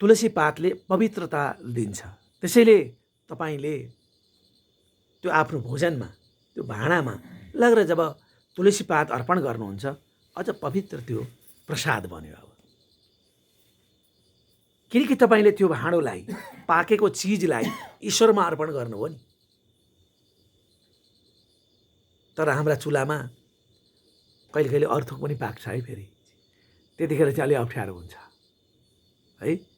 तुलसी पातले पवित्रता दिन्छ। त्यसैले तपाईले त्यो आफ्नो भोजनमा त्यो भाँडामा लगेर जब तुलसी पात अर्पण गर्नुहुन्छ अझ पवित्र त्यो प्रसाद बन्यो। अब किनकि तपाईले त्यो भाँडोलाई पाकेको चिजलाई ईश्वरमा अर्पण गर्नुभयो नि। तर हाम्रा चुलामा कहिले कहिले अर्थक पनि पाक्छ है, फेरि त्यतिखेर चाहिँ अलि अप्ठ्यारो हुन्छ है।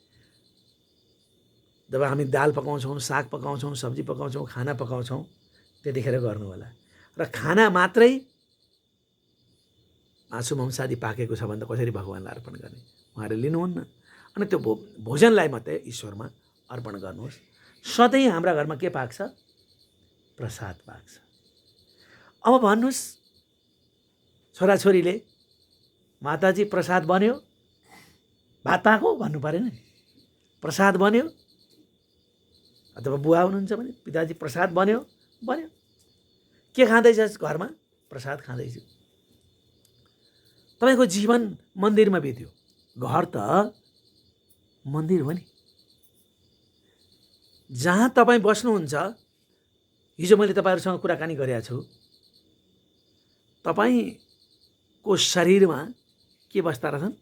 जब हामी दाल पकाउँछौँ, साग पकाउँछौँ, सब्जी पकाउँछौँ, खाना पकाउँछौँ, त्यतिखेर गर्नु होला। र खाना मात्रै मासु मांसादि पाकेको छ भने त कसरी भगवान्लाई अर्पण गर्ने, उहाँहरूले लिनुहुन्न। अनि त्यो भोजनलाई मात्रै ईश्वरमा अर्पण गर्नुहोस्। सधैँ हाम्रा घरमा के पाक्छ? प्रसाद पाक्छ। अब भन्नुहोस्, छोराछोरीले माताजी प्रसाद बन्यो, भात पाको भन्नु परेन नि, प्रसाद बन्यो। अथवा बुवा हुनुहुन्छ भने पिताजी प्रसाद बन्यो, बन्यो। के खाँदैछ घरमा? प्रसाद खाँदैछु। तपाईँको जीवन मन्दिरमा बित्यो। घर त मन्दिर हो नि। जहाँ तपाईँ बस्नुहुन्छ, हिजो मैले तपाईँहरूसँग कुराकानी गरेको छु, तपाईँको शरीरमा के बस्दा रहेछन्?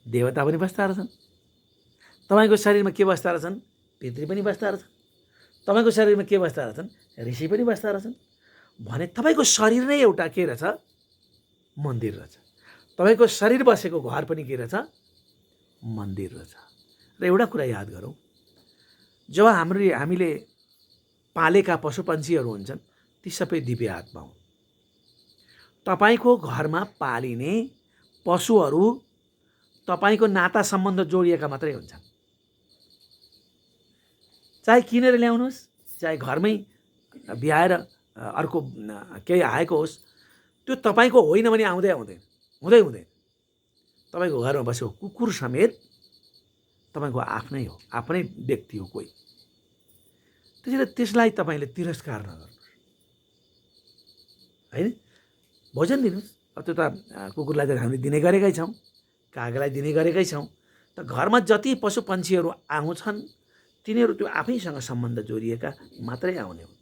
देवता पनि बस्दा रहेछन्। तपाईँको शरीरमा के बस्दा रहेछन्? पितृ पनि बस्दा रहेछन्। तपाईँको शरीरमा के बस्दा रहेछन्? ऋषि पनि बस्दा रहेछन्। भने तपाईँको शरीर नै एउटा के रहेछ? मन्दिर रहेछ। तपाईँको शरीर बसेको घर पनि के रहेछ? मन्दिर रहेछ। र एउटा कुरा याद गरौँ, जब हामीले पालेका पशुपन्छीहरू हुन्छन् ती सबै दिव्य आत्मा हुन्। तपाईँको घरमा पालिने पशुहरू तपाईँको नाता सम्बन्ध जोडिएका मात्रै हुन्छन्। चाहे किनेर ल्याउनुहोस्, चाहे घरमै ब्याएर अर्को केही आएको होस्, त्यो तपाईँको होइन भने आउँदै हुँदैन। तपाईँको घरमा बसेको कुकुर समेत तपाईँको आफ्नै हो, आफ्नै व्यक्ति हो कोही। त्यसैले त्यसलाई तपाईँले तिरस्कार नगर्नुहोस्, होइन? भोजन दिनुहोस्। अब त्यो त कुकुरलाई त हामीले दिने गरेकै छौँ, कागलाई दिने गरेकै छौँ। त घरमा जति पशुपन्छीहरू आउँछन् तिनीहरू त्यो आफैसँग सम्बन्ध जोडिएका मात्रै आउने हुन्।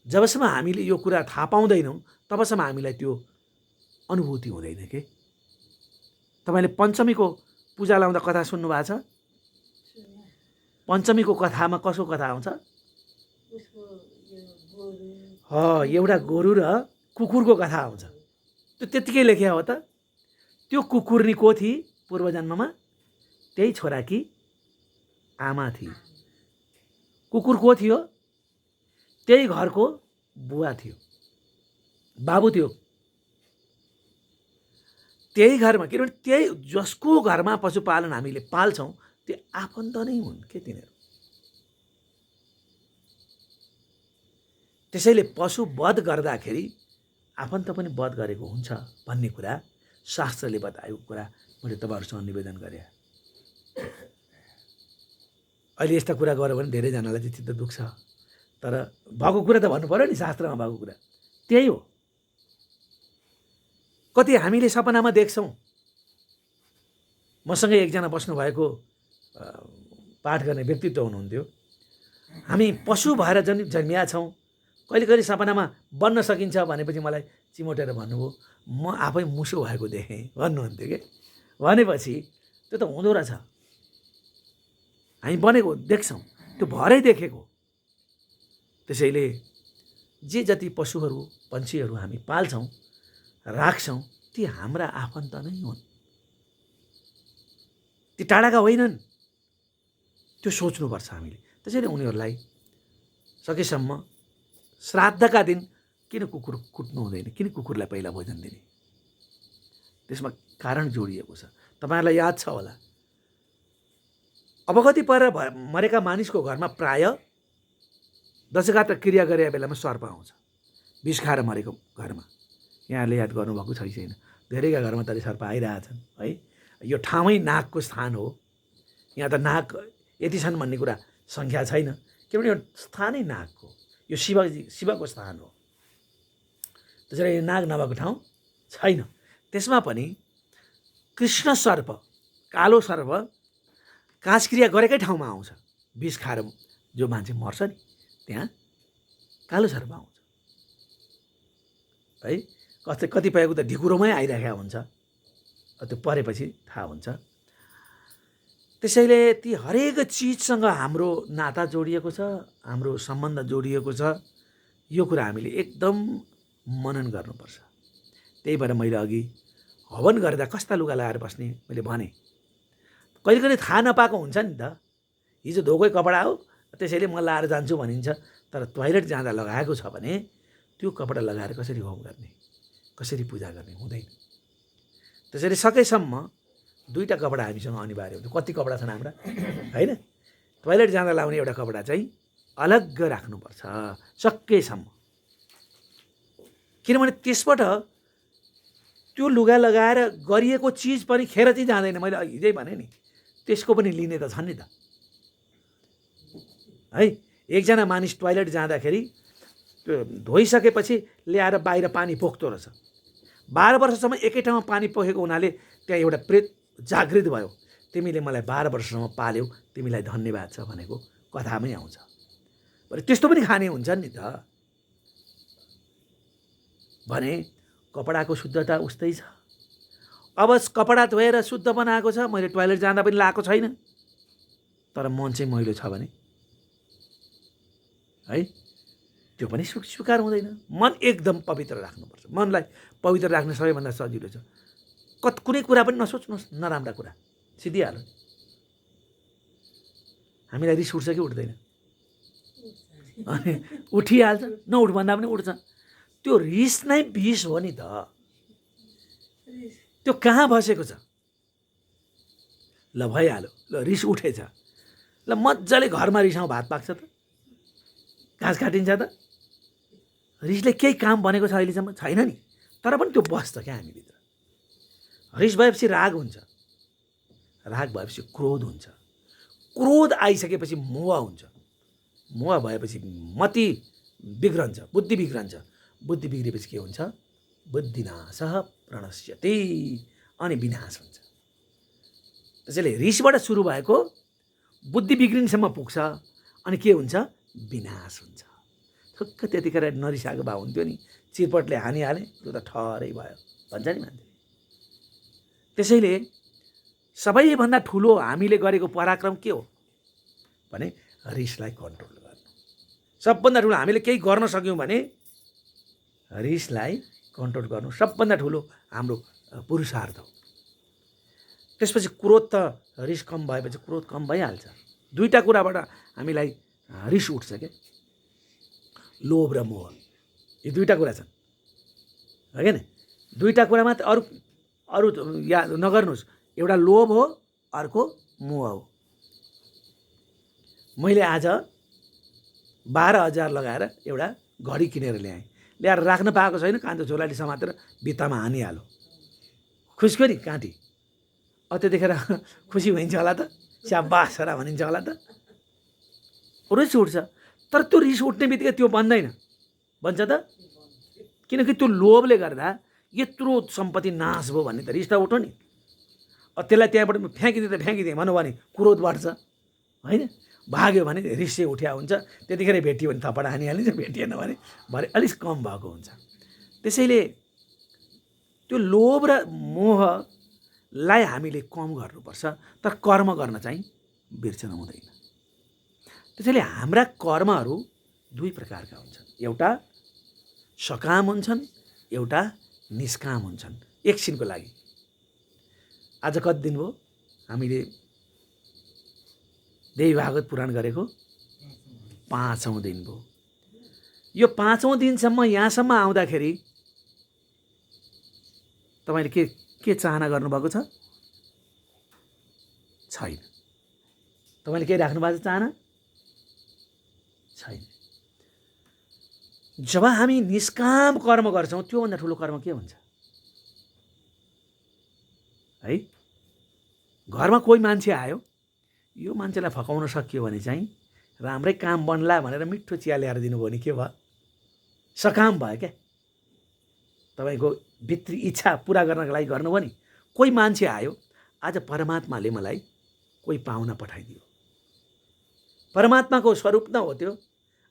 जबसम्म हामीले यो कुरा थाहा पाउँदैनौँ तबसम्म हामीलाई त्यो अनुभूति हुँदैन के। तपाईँले पञ्चमीको पूजा लाउँदा कथा सुन्नुभएको छ? पञ्चमीको कथामा कसको कथा आउँछ? एउटा गोरु र कुकुरको कथा आउँछ। त्यो त्यत्तिकै लेखे हो त? त्यो कुकुरनी को थिए पूर्व जन्ममा? त्यही छोराकी आमा थिए। कुकुर को थियो? त्यही घरको बुवा थियो, बाबु थियो। त्यही घरमा, किनभने त्यही जसको घरमा पशुपालन हामीले पाल्छौँ त्यो आफन्त नै हुन् के तिनीहरू। त्यसैले पशु वध गर्दाखेरि आफन्त पनि वध गरेको हुन्छ भन्ने कुरा शास्त्रले बताएको कुरा मैले तपाईँहरूसँग निवेदन गरेँ। अहिले यस्ता कुरा गर्यो भने धेरैजनालाई चाहिँ चित्त दुख्छ, तर भएको कुरा त भन्नु पर्यो नि। शास्त्रमा भएको कुरा त्यही हो। कति हामीले सपनामा देख्छौँ। मसँगै एकजना बस्नुभएको पाठ गर्ने व्यक्तित्व हुनुहुन्थ्यो। हामी पशु भएर जन्मिया छौँ, कहिले कहिले सपनामा बन्न सकिन्छ भनेपछि मलाई चिमोटेर भन्नुभयो, म आफै मुसो भएको देखेँ भन्नुहुन्थ्यो के। भनेपछि त्यो त हुँदो रहेछ। हामी बनेको देख्छौँ, त्यो भरै देखेको। त्यसैले जे जति पशुहरू पन्छीहरू हामी पाल्छौँ राख्छौँ ती हाम्रा आफन्त नै हुन्, ती टाढाका होइनन्। त्यो सोच्नुपर्छ हामीले। त्यसैले उनीहरूलाई सकेसम्म श्राद्धका दिन किन कुकुर कुट्नु हुँदैन, किन कुकुरलाई पहिला भोजन दिने? त्यसमा कारण जोडिएको छ। तपाईँहरूलाई याद छ होला, अवगति परेर मरेका मानिसको घरमा प्राय दशघात क्रिया गरेका बेलामा सर्प आउँछ, विष खाएर मरेको घरमा। यहाँले याद गर्नुभएको छैन, धेरैका घरमा त सर्प आइरहेछन् है। यो ठाउँै नागको स्थान हो। यहाँ त नाग यति छन् भन्ने कुरा सङ्ख्या छैन, किनभने यो स्थानै नागको, यो शिवको स्थान हो। त्यसैले यो नाग नभएको ठाउँ छैन। त्यसमा पनि कृष्ण सर्प, कालो सर्प काजक्रिया गरेकै ठाउँमा आउँछ। विष खाएर जो मान्छे मर्छ नि त्यहाँ कालो सर्प आउँछ है। कतिपयको त ढिकुरोमै आइरहेको हुन्छ, त्यो परेपछि थाहा हुन्छ। त्यसैले ती हरेक चिजसँग हाम्रो नाता जोडिएको छ, हाम्रो सम्बन्ध जोडिएको छ। यो कुरा हामीले एकदम मनन गर्नुपर्छ। त्यही भएर मैले अघि हवन गर्दा कस्ता लुगा लगाएर बस्ने मैले भने। कहिले कहिले थाहा नपाएको हुन्छ नि त, हिजो धोकै कपडा हो त्यसैले म लाएर जान्छु भनिन्छ, तर टोयलेट जाँदा लगाएको छ भने त्यो कपडा लगाएर कसरी होम गर्ने, कसरी पूजा गर्ने हुँदैन। त्यसैले सकेसम्म दुईवटा कपडा हामीसँग अनिवार्य हुन्छ। कति कपडा छन् हाम्रा होइन, टोयलेट जाँदा लाउने एउटा कपडा चाहिँ अलग राख्नुपर्छ सकेसम्म। किनभने त्यसबाट त्यो लुगा लगाएर गरिएको चिज पनि खेर चाहिँ जाँदैन। मैले हिजै भने नि, त्यसको पनि लिने त छन् नि त है। एकजना मानिस टोयलेट जाँदाखेरि त्यो धोइसकेपछि ल्याएर बाहिर पानी पोख्दो रहेछ। 12 वर्षसम्म एकै ठाउँमा पानी पोखेको हुनाले त्यहाँ एउटा प्रेत जागृत भयो। तिमीले मलाई 12 वर्षसम्म पाल्यौ, तिमीलाई धन्यवाद छ भनेको कथामै आउँछ। त्यस्तो पनि खाने हुन्छ नि त भने। कपडाको शुद्धता उस्तै छ। अब कपडा धोएर शुद्ध बनाएको छ, मैले टोयलेट जाँदा पनि लाएको छैन, तर मन चाहिँ मैलो छ भने है त्यो पनि स्वीकार हुँदैन। मन एकदम पवित्र राख्नुपर्छ। मनलाई पवित्र राख्न सबैभन्दा सजिलो छ। कुनै कुरा पनि नसोच्नुहोस्, नराम्रा कुरा सिद्धिहाल्यो। हामीलाई रिस उठ्छ कि उठ्दैन? अनि उठिहाल्छ, नउठ भन्दा पनि उठ्छ। त्यो रिस नै विष हो नि त। त्यो कहाँ बसेको छ? ल भइहाल्यो, ल रिस उठेछ, ल मजाले घरमा रिसाउँ भात पाक्छ त, घाँस काटिन्छ त। रिसले केही काम बनेको छ अहिलेसम्म? छैन नि। तर पनि त्यो बस्छ क्या हामीभित्र। रिस भएपछि राग हुन्छ, राग भएपछि क्रोध हुन्छ, क्रोध आइसकेपछि मोह हुन्छ, मोह भएपछि मति बिग्रन्छ, बुद्धि बिग्रन्छ, बुद्धि बिग्रेपछि के हुन्छ? बुद्धिनाशः प्रणश्यति, अनि विनाश हुन्छ। त्यसैले रिसबाट सुरु भएको बुद्धि बिग्रिनसम्म पुग्छ, अनि के हुन्छ? विनाश हुन्छ। ठक्क त्यतिखेर नरिसाएको भए हुन्थ्यो नि, चिरपटले हानिहाले, त्यो त ठहरै भयो भन्छ नि मान्छे। त्यसैले सबैभन्दा ठुलो हामीले गरेको पराक्रम के हो भने रिसलाई कन्ट्रोल गर्नु। सबभन्दा ठुलो हामीले केही गर्न सक्यौँ भने रिसलाई कन्ट्रोल गर्नु सबभन्दा ठुलो हाम्रो पुरुषार्थ हो। त्यसपछि क्रोध त, रिस कम भएपछि क्रोध कम भइहाल्छ। दुईवटा कुराबाट हामीलाई रिस उठ्छ क्या, लोभ र मोह। यी दुईवटा कुरा छन् होइन। दुईवटा कुरा मात्र, अरू याद नगर्नुहोस्। एउटा लोभ हो, अर्को मोह हो। मैले आज 12,000 लगाएर एउटा घडी किनेर ल्याएर राख्न पाएको छैन, कान्छो छोराले समातेर भित्तामा हानिहाल्यो, खुस्क्यो नि काँटी। त्यतिखेर खुसी भइन्छ होला त, स्याबास र भनिन्छ होला त, रिस उठ्छ। तर त्यो रिस उठ्ने बित्तिकै त्यो बन्दैन, भन्छ त। किनकि त्यो लोभले गर्दा यत्रो सम्पत्ति नाश भयो भन्ने त रिस त उठ्यो नि। त्यसलाई त्यहाँबाट फ्याँकिदिएँ भन्नु भने क्रोध बढ्छ होइन। भाग्यो भने रिस चाहिँ उठ्या हुन्छ। त्यतिखेर भेटियो भने थप्पड हानिहालिन्छ, भेटिएन भने भरे अलिक कम भएको हुन्छ। त्यसैले त्यो लोभ र मोहलाई हामीले कम गर्नुपर्छ, तर कर्म गर्न चाहिँ बिर्सन हुँदैन। त्यसैले हाम्रा कर्महरू दुई प्रकारका हुन्छन्। एउटा सकाम हुन्छन्, एउटा निष्काम हुन्छन्। एकछिनको लागि। आज कति दिन भयो हामीले देवी भागवत पुराण गरेको? 5औं दिन भयो। यो 5औं दिनसम्म यहाँसम्म आउँदाखेरि तपाईँले के चाहना गर्नुभएको छ? छैन। तपाईँले के राख्नु भएको छ चाहना? छैन। जब हामी निष्काम कर्म गर्छौँ, त्योभन्दा ठुलो कर्म के हुन्छ है? घरमा कोही मान्छे आयो, यो मान्छेलाई फकाउन सकियो भने चाहिँ राम्रै काम बन्ला भनेर मिठो चिया ल्याएर दिनुभयो भने के भयो? सकाम भयो क्या। तपाईँको भित्री इच्छा पुरा गर्नको लागि गर्नुभयो नि। कोही मान्छे आयो, आज परमात्माले मलाई कोही पाहुना पठाइदियो। परमात्माको स्वरूप न हो त्यो,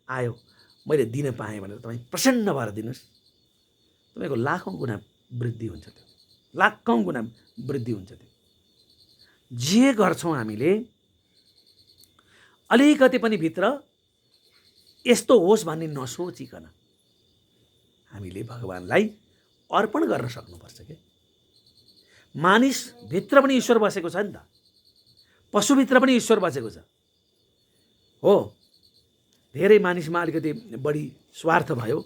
आयो मैले दिन पाएँ भनेर तपाईँ प्रसन्न भएर दिनुहोस्, तपाईँको लाखौँ गुणा वृद्धि हुन्छ, त्यो लाखौँ गुणा वृद्धि हुन्छ। त्यो जे गर्छौँ हामीले अलिकति पनि भित्र यस्तो होस् भन्ने नसोचिकन हामीले भगवानलाई अर्पण गर्न सक्नुपर्छ के। मानिस भित्र पनि ईश्वर बसेको छ नि त, पशुभित्र पनि ईश्वर बसेको छ हो। धेरै मानिसमा अलिकति बढी स्वार्थ भयो।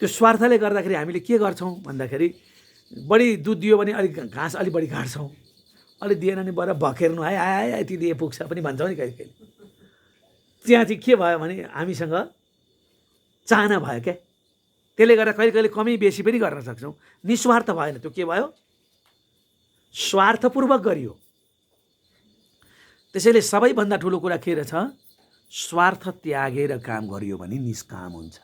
त्यो स्वार्थले गर्दाखेरि हामीले के गर्छौँ भन्दाखेरि बढी दुध दियो भने अलिक घाँस अलिक बढी काट्छौँ, अलिक दिएन भने बर भकेर्नु है आए यति दिए पुग्छ पनि भन्छौँ नि कहिले कहिले। त्यहाँ चाहिँ के भयो भने हामीसँग चाहना भयो क्या, त्यसले गर्दा कहिले कहिले कमी बेसी पनि गर्न सक्छौँ। निस्वार्थ भएन, त्यो के भयो, स्वार्थपूर्वक गरियो। त्यसैले सबैभन्दा ठुलो कुरा के रहेछ, स्वार्थ त्यागेर काम गरियो भने निष्काम हुन्छ।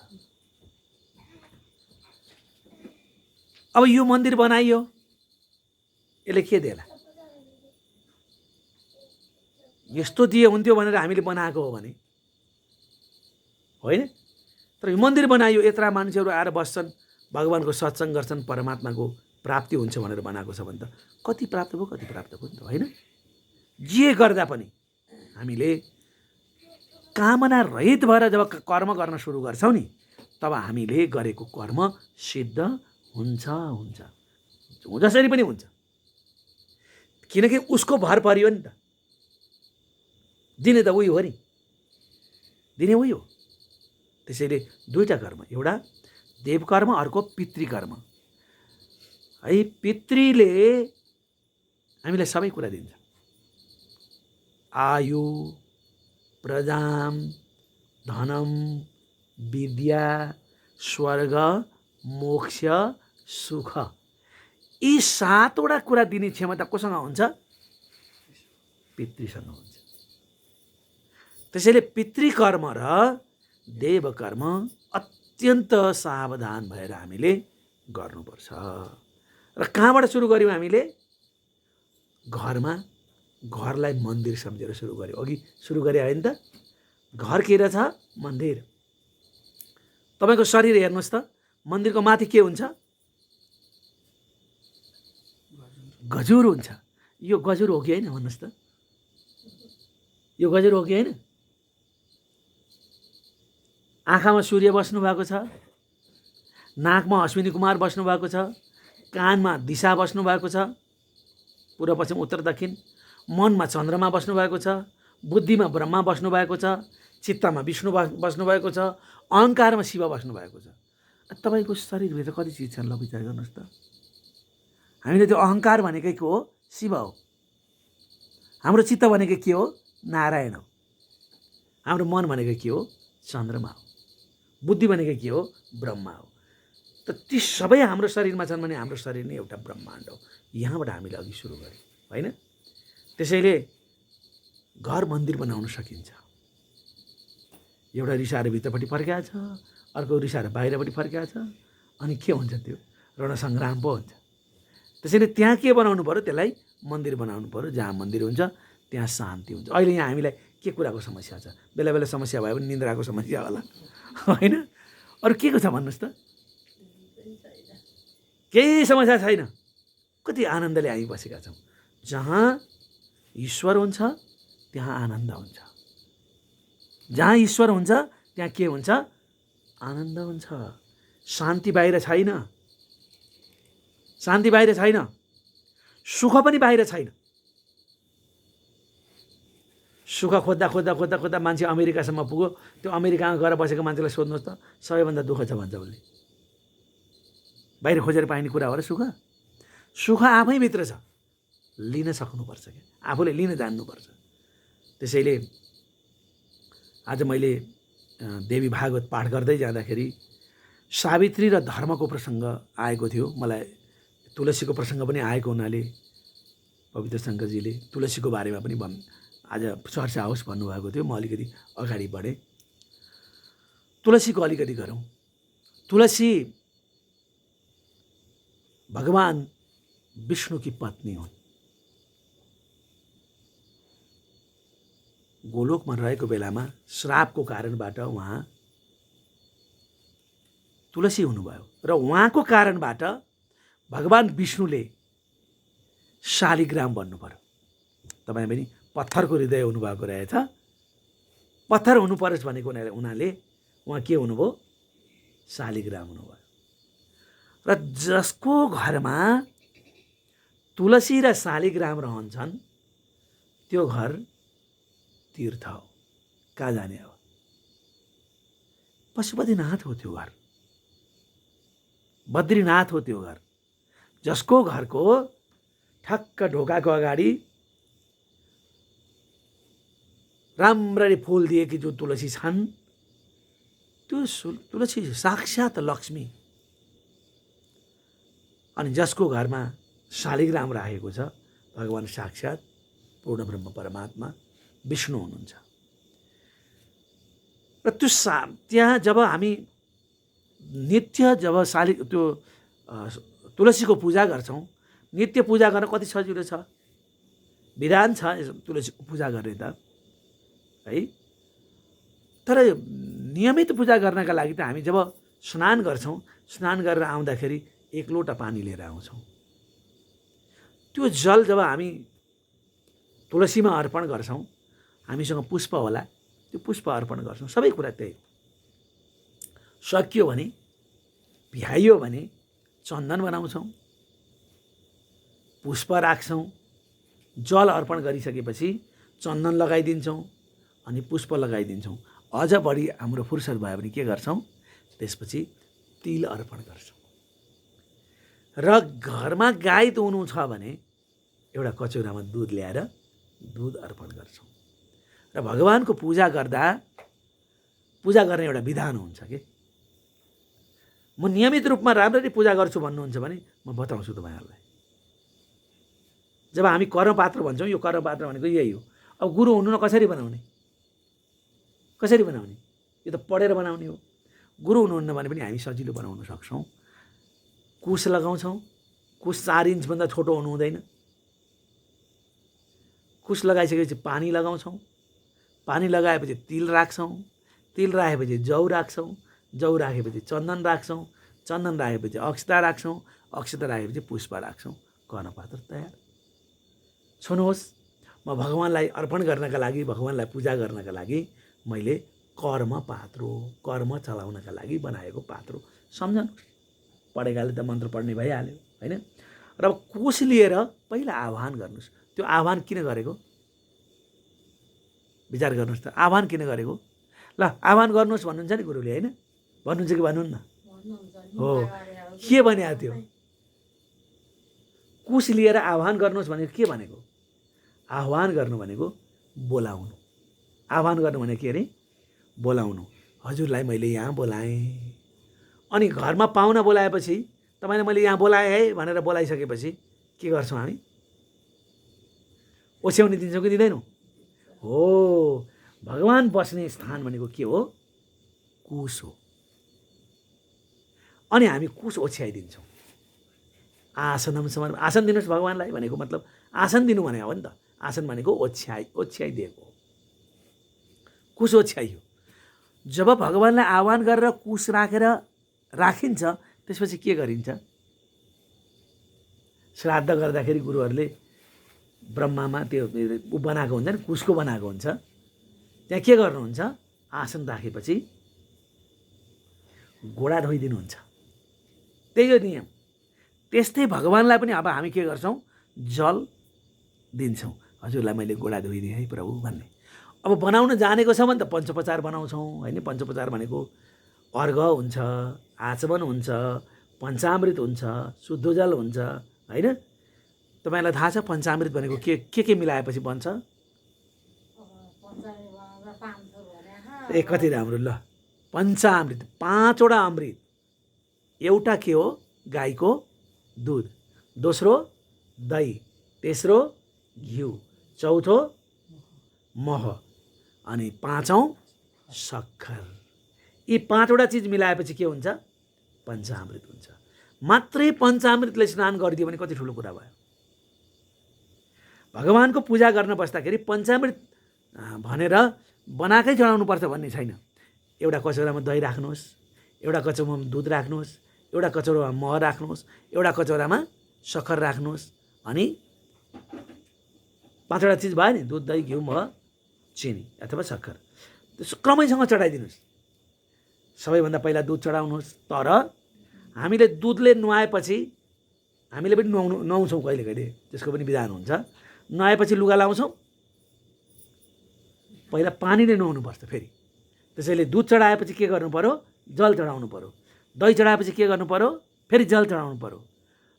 अब यो मन्दिर बनाइयो, यसले के देला, यस्तो दिए हुन्थ्यो भनेर हामीले बनाएको हो भने होइन। तर यो मन्दिर बनाइयो, यत्रा मान्छेहरू आएर बस्छन्, भगवानको सत्सङ्ग गर्छन्, परमात्माको प्राप्ति हुन्छ भनेर बनाएको छ भने त कति प्राप्त भयो, कति प्राप्त भयो नि त होइन। जे गर्दा पनि हामीले कामना रहित भएर जब कर्म गर्न सुरु गर्छौँ नि, तब हामीले गरेको कर्म सिद्ध हुन्छ हुन्छ जसरी पनि हुन्छ। किनकि उसको भर पर्यो नि त, दिने त उही हो नि, दिने उही हो। त्यसैले दुईटा कर्म, एउटा देवकर्म, अर्को पितृकर्म है। पितृले हामीलाई सबै कुरा दिन्छ, आयु, प्रजाम, धनम, विद्या, स्वर्ग, मोक्ष, सुख, यी 7वटा कुरा दिने क्षमता कोसँग हुन्छ, पितृसँग हुन्छ। त्यसैले पितृकर्म र देवकर्म अत्यन्त सावधान भएर हामीले गर्नुपर्छ। र कहाँबाट सुरु गर्यौँ हामीले, घरमा, घरलाई मन्दिर सम्झेर सुरु गर्यो। अघि सुरु गरे होइन त, घर के रहेछ, मन्दिर। तपाईँको शरीर हेर्नुहोस् त, मन्दिरको माथि के हुन्छ, गजुर हुन्छ। यो गजुर हो कि होइन भन्नुहोस् त, यो गजुर हो कि होइन। आँखामा सूर्य बस्नु भएको छ, नाकमा अश्विनी कुमार बस्नु भएको छ, कानमा दिशा बस्नु भएको छ, पूर्व पश्चिम उत्तर दक्षिण, मनमा चन्द्रमा बस्नु भएको छ, बुद्धिमा ब्रह्मा बस्नु भएको छ, चित्तमा विष्णु बस्नु भएको छ, अहङ्कारमा शिव बस्नु भएको छ। तपाईँको शरीरभित्र कति चिज छन् ल विचार गर्नुहोस् त। हामीले त्यो अहङ्कार भनेकै के हो, शिव हो। हाम्रो चित्त भनेको के हो, नारायण हो। हाम्रो मन भनेको के हो, चन्द्रमा हो। बुद्धि भनेको के हो, ब्रह्मा हो। त ती सबै हाम्रो शरीरमा छन् भने हाम्रो शरीर नै एउटा ब्रह्माण्ड हो। यहाँबाट हामीले अघि सुरु गऱ्यौँ होइन। त्यसैले घर मन्दिर बनाउन सकिन्छ। एउटा रिसाएर भित्रपट्टि फर्किएको छ, अर्को रिसाएर बाहिरपट्टि फर्किएको छ, अनि के हुन्छ, त्यो रणसङ्ग्राम पो हुन्छ। त्यसैले त्यहाँ के बनाउनु पऱ्यो, त्यसलाई मन्दिर बनाउनु पऱ्यो। जहाँ मन्दिर हुन्छ त्यहाँ शान्ति हुन्छ। अहिले यहाँ हामीलाई के कुराको समस्या छ, बेला बेला समस्या भयो भने निन्द्राको समस्या होला होइन। अरू के को छ भन्नुहोस् त, केही समस्या छैन। कति आनन्दले हामी बसेका छौँ। जहाँ ईश्वर हुन्छ त्यहाँ आनन्द हुन्छ, जहाँ ईश्वर हुन्छ त्यहाँ के हुन्छ, आनन्द हुन्छ। शान्ति बाहिर छैन, शान्ति बाहिर छैन, सुख पनि बाहिर छैन। सुख खोज्दा खोज्दा खोज्दा खोज्दा मान्छे अमेरिकासम्म पुग्यो। त्यो अमेरिकामा गएर बसेको मान्छेलाई सोध्नुहोस् त, सबैभन्दा दुःख छ भन्छ उसले। बाहिर खोजेर पाइने कुरा हो र सुख? सुख आफैभित्र छ, लिन सक्नुपर्छ क्या, आफूले लिन जान्नुपर्छ। त्यसैले आज मैले देवी भागवत पाठ गर्दै जाँदाखेरि सावित्री र धर्मको प्रसङ्ग आएको थियो। मलाई तुलसीको प्रसङ्ग पनि आएको हुनाले पवित्र शङ्करजीले तुलसीको बारेमा पनि आज चर्चा होस् भन्नुभएको थियो। म अलिकति अगाडि बढेँ। तुलसीको अलिकति गरौँ। तुलसी भगवान विष्णु की पत्नी हुन्। गोलोकमा रहेको बेलामा श्रापको कारणबाट उहाँ तुलसी हुनुभयो र उहाँको कारणबाट भगवान् विष्णुले शालिग्राम बन्नु पर्यो। तपाईँ पनि पत्थरको हृदय हुनुभएको रहेछ। पत्थर हुनु परोस् भनेको उहाँले उहाँ के हुनुभयो? शालिग्राम हुनुभयो। र जसको घरमा तुलसी र शालिग्राम रहन्छन् त्यो घर तीर्थ हो। कहाँ जाने हो? पशुपतिनाथ हो त्यो घर, बद्रीनाथ हो त्यो घर। जसको घरको ठक्क ढोकाको अगाडि राम्ररी फुल दिएकी जो तुलसी छन् त्यो तुलसी साक्षात् लक्ष्मी। अनि जसको घरमा शालिग्राम राखेको छ भगवान् साक्षात् पूर्ण ब्रह्म परमात्मा विष्णु हुनुहुन्छ। र त्यो त्यहाँ जब हामी नित्य जब त्यो तुलसीको पूजा गर्छौँ, नित्य पूजा गर्न कति सजिलो छ, विधान छ तुलसीको पूजा गर्ने त है। तर नियमित पूजा गर्नका लागि त हामी जब स्नान गर्छौँ, स्नान गरेर आउँदाखेरि 1 लोटा पानी लिएर आउँछौँ। त्यो जल जब हामी तुलसीमा अर्पण गर्छौँ, हामीसँग पुष्प होला, त्यो पुष्प अर्पण गर्छौँ। सबै कुरा त्यही सकियो भने, भ्याइयो भने चन्दन बनाउँछौँ, पुष्प राख्छौँ, जल अर्पण गरिसकेपछि चन्दन लगाइदिन्छौँ अनि पुष्प लगाइदिन्छौँ। अझ बढी हाम्रो फुर्सद भयो भने के गर्छौँ? त्यसपछि तिल अर्पण गर्छौँ। र घरमा गाई दुहुनु छ भने एउटा कचौरामा दुध ल्याएर दुध अर्पण गर्छौँ। र भगवानको पूजा गर्दा पूजा गर्ने एउटा विधान हुन्छ कि म नियमित रूपमा राम्ररी पूजा गर्छु भन्नुहुन्छ भने म बताउँछु तपाईँहरूलाई। जब हामी कर्मपात्र भन्छौँ, यो कर्मपात्र भनेको यही हो। अब गुरु हुनु न कसरी बनाउने? कसरी बनाउने? यो त पढेर बनाउने हो। गुरु हुनुहुन्न भने पनि हामी सजिलो बनाउन सक्छौँ। कुश लगाउँछौँ। कुश 4 इन्चभन्दा छोटो हुनु हुँदैन। कुश लगाइसकेपछि पानी लगाउँछौँ। पानी लगाएपछि तिल राख्छौँ। तिल राखेपछि जौ राख्छौँ। जौ राखेपछि चन्दन राख्छौँ। चन्दन राखेपछि अक्षता राख्छौँ। अक्षता राखेपछि पुष्प राख्छौँ। कर्णपात्र तयार। सुन्नुहोस्, म भगवान्लाई अर्पण गर्नका लागि, भगवान्लाई पूजा गर्नका लागि मैले कर्म चलाउनका लागि बनाएको पात्रो सम्झनुहोस्। पढेकाले त मन्त्र पढ्ने भइहाल्यो होइन। र कुश लिएर पहिला आह्वान गर्नुहोस्। त्यो आह्वान किन गरेको विचार गर्नुहोस् त। आह्वान किन गरेको? ल आह्वान गर्नुहोस् भन्नुहुन्छ नि गुरुले होइन? भन्नुहुन्छ कि भन्नुहुन्न? हो। के भने त्यो? कुश लिएर आह्वान गर्नुहोस् भनेको के भनेको? आह्वान गर्नु भनेको बोलाउनु। आह्वान गर्नु भनेको के अरे? बोलाउनु। हजुरलाई मैले यहाँ बोलाएँ। अनि घरमा पाहुना बोलाएपछि तपाईँले मैले यहाँ बोलाएँ है भनेर बोलाइसकेपछि के गर्छौँ हामी? ओछ्याउनी दिन्छौँ कि दिँदैनौँ? हो। भगवान् बस्ने स्थान भनेको के हो? कुश हो। अनि हामी कुश ओछ्याइदिन्छौँ। आसनम समर्पण। आसन दिनुहोस् भगवान्लाई भनेको मतलब आसन दिनु भने हो नि त। आसन भनेको ओछ्याइदिएको हो। कुश ओछ्याइयो। जब भगवान्लाई आह्वान गरेर कुश राखिन्छ त्यसपछि के गरिन्छ? श्राद्ध गर्दाखेरि गुरुहरूले ब्रह्मामा त्यो बनाएको हुन्छ नि, कुशको बनाएको हुन्छ। त्यहाँ के गर्नुहुन्छ? आसन राखेपछि गोडा धोइदिनुहुन्छ। त्यही हो नियम। त्यस्तै भगवान्लाई पनि अब हामी के गर्छौँ? जल दिन्छौँ। हजुरलाई मैले गोडा धोइदिएँ है प्रभु भन्ने। अब बनाउन जानेको छ भने त पञ्चोपचार बनाउँछौँ होइन। पञ्चोपचार भनेको अर्घ हुन्छ, आचमन हुन्छ, पञ्चामृत हुन्छ, शुद्ध जल हुन्छ होइन। तपाईँलाई थाहा छ पञ्चामृत भनेको के मिलाएपछि बन्छ? कति राम्रो। ल पञ्चामृत 5वटा अमृत। एउटा के हो? गाईको दुध। दोस्रो दही। तेस्रो घिउ। चौथो मह। अनि 5औँ सक्खर। यी 5वटा चिज मिलाएपछि के हुन्छ? पञ्चामृत हुन्छ। मात्रै पञ्चामृतले स्नान गरिदियो भने कति ठुलो कुरा भयो। भगवानको पूजा गर्न बस्दाखेरि पञ्चामृत भनेर बनाएकै चढाउनुपर्छ भन्ने छैन। एउटा कचौरामा दही राख्नुहोस्, एउटा कचौरामा दुध राख्नुहोस्, एउटा कचौरामा मह राख्नुहोस्, एउटा कचौरामा सक्खर राख्नुहोस्, अनि 5वटा चिज भयो नि, दुध दही घिउ मह चिनी अथवा सक्खर, त्यसो क्रमैसँग चढाइदिनुहोस्। सबैभन्दा पहिला दुध चढाउनुहोस्। तर हामीले दुधले नुहाएपछि हामीले पनि नुहाउँछौँ कहिले कहिले, त्यसको पनि विधान हुन्छ। नुहाएपछि लुगा लाउँछौँ, पहिला पानीले नुहाउनुपर्छ फेरि। त्यसैले दुध चढाएपछि के गर्नु पर्यो? जल चढाउनु पर्यो। दही चढाएपछि के गर्नु पर्यो? फेरि जल चढाउनु पर्यो।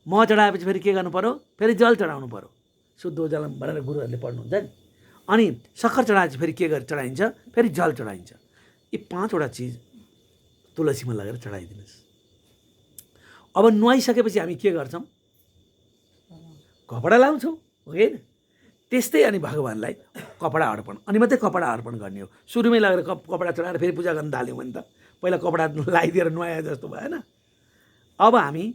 मह चढाएपछि फेरि के गर्नु पर्यो? फेरि जल चढाउनु पर्यो। शुद्ध जलम भनेर गुरुहरूले पढ्नुहुन्छ नि। अनि सक्खर चढाएपछि फेरि के चढाइन्छ? फेरि जल चढाइन्छ। यी 5वटा चिज तुलसीमा लगेर चढाइदिनुहोस्। अब नुहाइसकेपछि हामी के गर्छौँ? कपडा लाउँछौँ, हो कि होइन? त्यस्तै अनि भगवान्लाई कपडा अर्पण, अनि मात्रै कपडा अर्पण गर्ने हो। सुरुमै लगेर कपडा चढाएर फेरि पूजा गर्न थाल्यौँ भने त पहिला कपडा लगाइदिएर नुहाए जस्तो भएन। अब हामी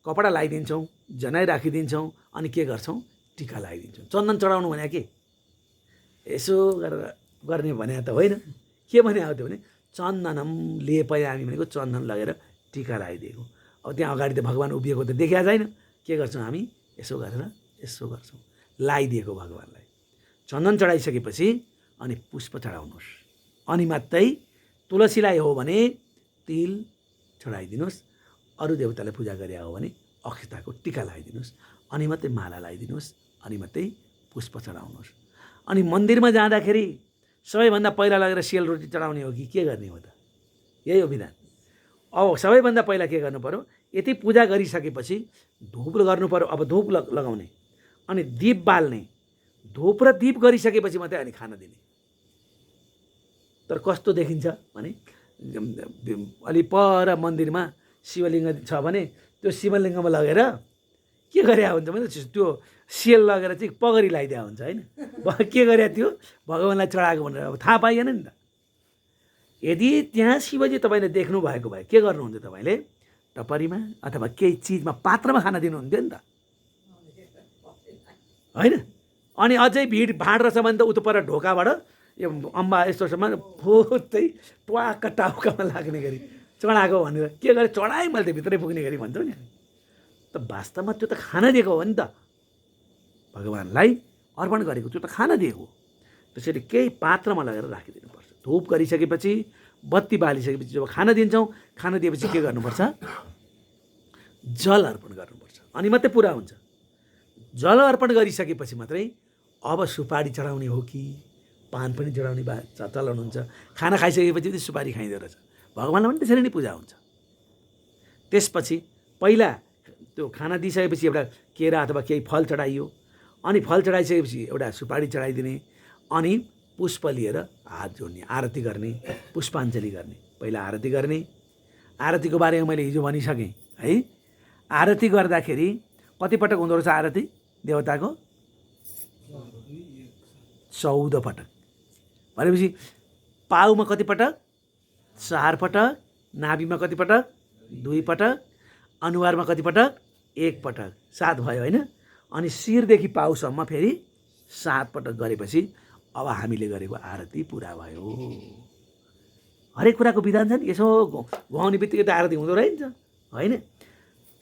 कपडा लगाइदिन्छौँ, जनाइ राखिदिन्छौँ, अनि के गर्छौँ? टिका लगाइदिन्छौँ। चन्दन चढाउनु भने के? यसो गरेर गर्ने भने त होइन। के भने आउँथ्यो भने चन्दनम लेपयामी भनेको चन्दन लगेर टिका लगाइदिएको। अब त्यहाँ अगाडि त भगवान् उभिएको त देखिया छैन। के गर्छौँ हामी? यसो गरेर यसो गर्छौँ, लगाइदिएको भगवान्लाई। चन्दन चढाइसकेपछि अनि पुष्प चढाउनुहोस्। अनि मात्रै तुलसीलाई हो भने तिल चढाइदिनुहोस्, अरू देवतालाई पूजा गरे हो भने अक्षताको टिका लगाइदिनुहोस्, अनि मात्रै माला लगाइदिनुहोस्, अनि मात्रै पुष्प चढाउनुहोस्। अनि मन्दिरमा जाँदाखेरि सबैभन्दा पहिला लगेर सेलरोटी चढाउने हो कि के गर्ने हो त? यही हो विधान। अब सबैभन्दा पहिला के गर्नु पर्यो? यति पूजा गरिसकेपछि धूप गर्नु पर्यो। अब धूप लगाउने, अनि दीप बाल्ने, धूप र दीप गरिसकेपछि मात्रै अनि खाना दिने। तर कस्तो देखिन्छ भने अलि पर मन्दिरमा शिवलिङ्ग छ भने त्यो शिवलिङ्गमा लगेर के गरे हुन्छ भने त्यो सेल लगेर चाहिँ पगरी लगाइदिया हुन्छ होइन। के गरे थियो? भगवान्लाई चढाएको भनेर अब थाहा पाइएन नि त। यदि त्यहाँ शिवजी तपाईँले देख्नु भएको भए के गर्नुहुन्थ्यो? तपाईँले टपरीमा अथवा केही चिजमा पात्रमा खाना दिनुहुन्थ्यो नि त, होइन? अनि अझै भाड रहेछ भने त उता पर ढोकाबाट यो अम्बा यस्तोसम्म फुत्तै ट्वाक्क टाउकामा लाग्ने गरी चढाएको भनेर के गरे? चढाएँ मैले त भित्रै पुग्ने गरी भन्छौँ नि। त वास्तवमा त्यो त खाना दिएको हो नि त, भगवान्लाई अर्पण गरेको, त्यो त खाना दिएको। त्यसैले केही पात्रमा लगेर राखिदिनुपर्छ। धूप गरिसकेपछि, बत्ती बालिसकेपछि जब खाना दिन्छौँ, खाना दिएपछि के गर्नुपर्छ? जल अर्पण गर्नुपर्छ, अनि मात्रै पुरा हुन्छ। जल अर्पण गरिसकेपछि मात्रै अब सुपारी चढाउने हो कि पान पनि चढाउने चलन हुन्छ। खाना खाइसकेपछि चाहिँ सुपारी खाइँदो रहेछ। भगवान्लाई पनि त्यसरी नै पूजा हुन्छ। त्यसपछि पहिला त्यो खाना दिइसकेपछि एउटा केरा अथवा केही फल चढाइयो, अनि फल चढाइसकेपछि एउटा सुपारी चढाइदिने, अनि पुष्प लिएर हात जोड्ने, आरती गर्ने, पुष्पाञ्जली गर्ने। पहिला आरती गर्ने। आरतीको बारेमा मैले हिजो भनिसकेँ है। आरती गर्दाखेरि कति पटक हुँदो रहेछ आरती देवताको? 14 पटक। भनेपछि पाउमा कति पटक? 4 पटक। नाभिमा कति पटक? 2 पटक। अनुहारमा कति पटक? 1 पटक। 7 भयो होइन। अनि शिरदेखि पाउसम्म फेरि 7 पटक गरेपछि अब हामीले गरेको आरती पुरा भयो। हरेक कुराको विधान छ नि। यसो घुमाउने बित्तिकै त आरती हुँदो रहेछ होइन।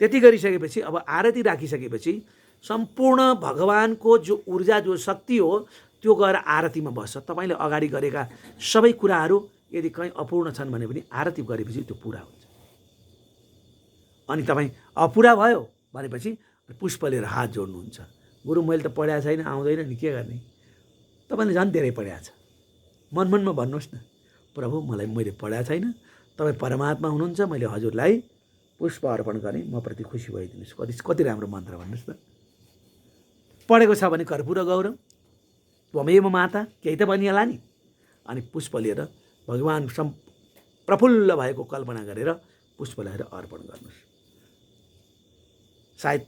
त्यति गरिसकेपछि अब आरती राखिसकेपछि सम्पूर्ण भगवानको जो ऊर्जा, जो शक्ति हो, त्यो गएर आरतीमा बस्छ। तपाईँले अगाडि गरेका सबै कुराहरू यदि कहीँ अपूर्ण छन् भने पनि आरती गरेपछि त्यो पुरा हुन्छ। अनि तपाईँ अपुरा भयो भनेपछि पुष्प लिएर हात जोड्नुहुन्छ। गुरु मैले त पढाएको छैन, आउँदैन नि, के गर्ने? तपाईँले झन् धेरै पढाएको छ। मनमनमा भन्नुहोस् न, प्रभु मैले पढाएको छैन, तपाईँ परमात्मा हुनुहुन्छ, मैले हजुरलाई पुष्प अर्पण गरेँ, म प्रति खुसी भइदिनुहोस्। कति राम्रो मन्त्र भन्नुहोस् न। पढेको छ भने कर्पूर गौरव त्वमेव माता, केही त भनिहाल्ला नि। अनि पुष्प लिएर भगवान् प्रफुल्ल भएको कल्पना गरेर पुष्प ल्याएर अर्पण गर्नुहोस्। सायद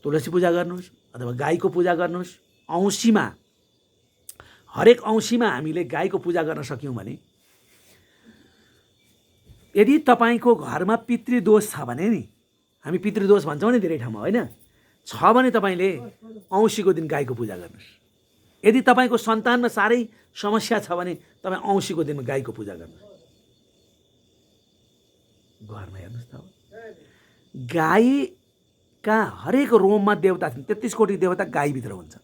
तुलसी पूजा गर्नुहोस् अथवा गाईको पूजा गर्नुहोस्। औँसीमा, हरेक औँसीमा हामीले गाईको पूजा गर्न सक्यौँ भने, यदि तपाईँको घरमा पितृदोष छ भने नि, हामी पितृदोष भन्छौँ नि धेरै ठाउँमा होइन, छ भने तपाईँले औँसीको दिन गाईको पूजा गर्नुहोस्। यदि तपाईँको सन्तानमा साह्रै समस्या छ भने तपाईँ औँसीको दिनमा गाईको पूजा गर्नु। घरमा हेर्नुहोस् त, गाईका हरेक रोममा देवता छन्। 33 कोटी देवता गाईभित्र हुन्छ।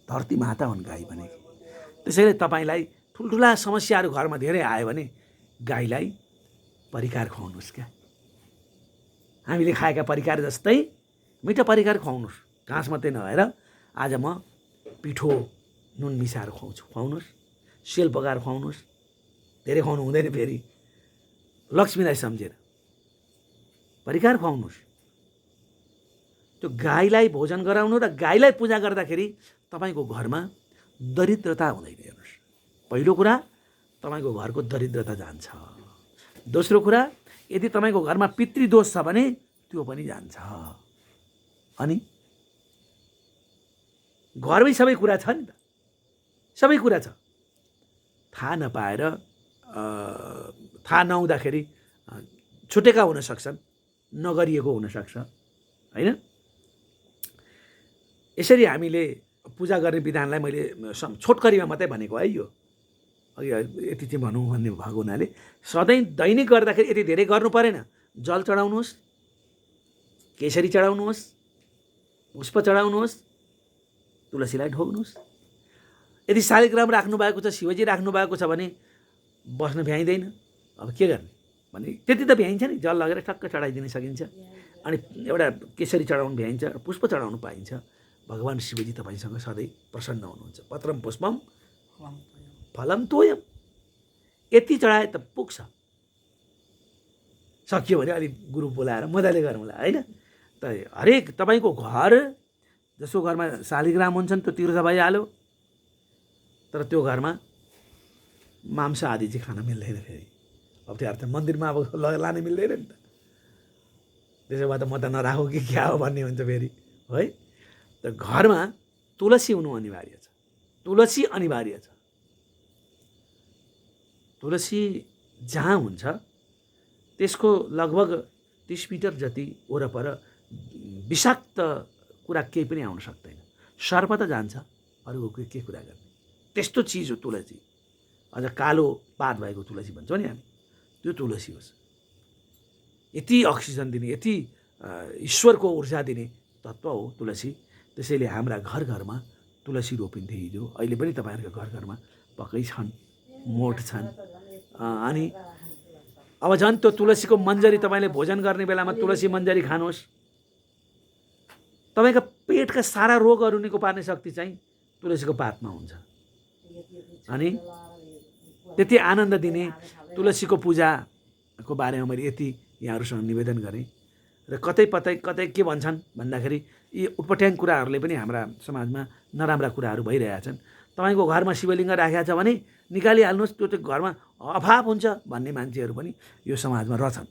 धरती माता हुन् गाई भनेको। त्यसैले तपाईँलाई ठुल्ठुला समस्याहरू घरमा धेरै आयो भने गाईलाई परिकार खुवाउनुहोस् क्या। हामीले खाएका परिकार जस्तै मिठो परिकार खुवाउनुहोस्। घाँस मात्रै नभएर आज म पिठो नुन मिसाएर खुवाउनुहोस्, सेल पकाएर खुवाउनुहोस्। धेरै खुवाउनु हुँदैन, फेरि लक्ष्मीलाई सम्झेर परिकार खुवाउनुहोस्। त्यो गाईलाई भोजन गराउनु र गाईलाई पूजा गर्दाखेरि तपाईँको घरमा दरिद्रता हुँदैन। हेर्नुहोस्, पहिलो कुरा तपाईँको घरको दरिद्रता जान्छ। दोस्रो कुरा, यदि तपाईँको घरमा पितृदोष छ भने त्यो पनि जान्छ। अनि घरमै सबै कुरा छ नि त, सबै कुरा छ। थाहा नपाएर, थाहा नहुँदाखेरि छुटेका हुन सक्छन्, नगरिएको हुनसक्छ, होइन? यसरी हामीले पूजा गर्ने विधानलाई मैले छोटकरीमा मात्रै भनेको है। यो अघि यति चाहिँ भनौँ भन्ने भएको हुनाले सधैँ दैनिक गर्दाखेरि यति धेरै गर्नु परेन। जल चढाउनुहोस्, केसरी चढाउनुहोस्, पुष्प चढाउनुहोस्, तुलसीलाई ढोग्नुहोस्। यदि शालिग्राम राख्नु भएको छ, शिवजी राख्नु भएको छ भने बस्न भ्याइँदैन। अब के गर्ने भने त्यति त भ्याइन्छ नि, जल लगेर ठक्क चढाइदिन सकिन्छ। अनि एउटा केसरी चढाउनु भ्याइन्छ, पुष्प चढाउनु पाइन्छ। भगवान् शिवजी तपाईँसँग सधैँ प्रसन्न हुनुहुन्छ। पत्रम पुष्पम फलम तोयम, यति चढाए त पुग्छ। सकियो भने अलिक गुरु बोलाएर मजाले गरौँला, होइन? त हरेक तपाईँको घर, जसको घरमा शालिग्राम हुन्छन् त्यो तीर्थ भइहाल्यो, तर त्यो घरमा मांस आदि चाहिँ खान मिल्दैन। फेरि अब त्यो अर्थ मन्दिरमा अब लान मिल्दैन नि त। त्यसो भए त म त नराखौँ कि क्या हो भन्ने हुन्छ फेरि, है? त घरमा तुलसी हुनु अनिवार्य छ। तुलसी अनिवार्य छ। तुलसी जहाँ हुन्छ त्यसको लगभग 30 मिटर जति वरपर विषाक्त कुरा केही पनि आउन सक्दैन। सर्प त जान्छ, अरू के कुरा गर्ने? त्यस्तो चिज हो तुलसी। अझ कालो पात भएको तुलसी भन्छौँ नि हामी, त्यो तुलसी होस्। यति अक्सिजन दिने, यति ईश्वरको ऊर्जा दिने तत्त्व हो तुलसी। त्यसैले हाम्रा घर घरमा तुलसी रोपिन्थे हिजो। अहिले पनि तपाईँहरूको घर घरमा पक्कै छन्, मोठ छन्। अनि अब झन् त्यो तुलसीको मन्जरी तपाईँले भोजन गर्ने बेलामा तुलसी मन्जरी खानुहोस्। तपाईँका पेटका सारा रोगहरू निको पार्ने शक्ति चाहिँ तुलसीको पातमा हुन्छ। अनि त्यति आनन्द दिने तुलसीको पूजाको बारेमा मैले यति यहाँहरूसँग निवेदन गरेँ। र कतै के भन्छन् भन्दाखेरि यी उटपट्याङ कुराहरूले पनि हाम्रा समाजमा नराम्रा कुराहरू भइरहेछन्। तपाईँको घरमा शिवलिङ्ग राखेको छ भने निकालिहाल्नुहोस्, त्यो घरमा अभाव हुन्छ भन्ने मान्छेहरू पनि यो समाजमा रहछन्।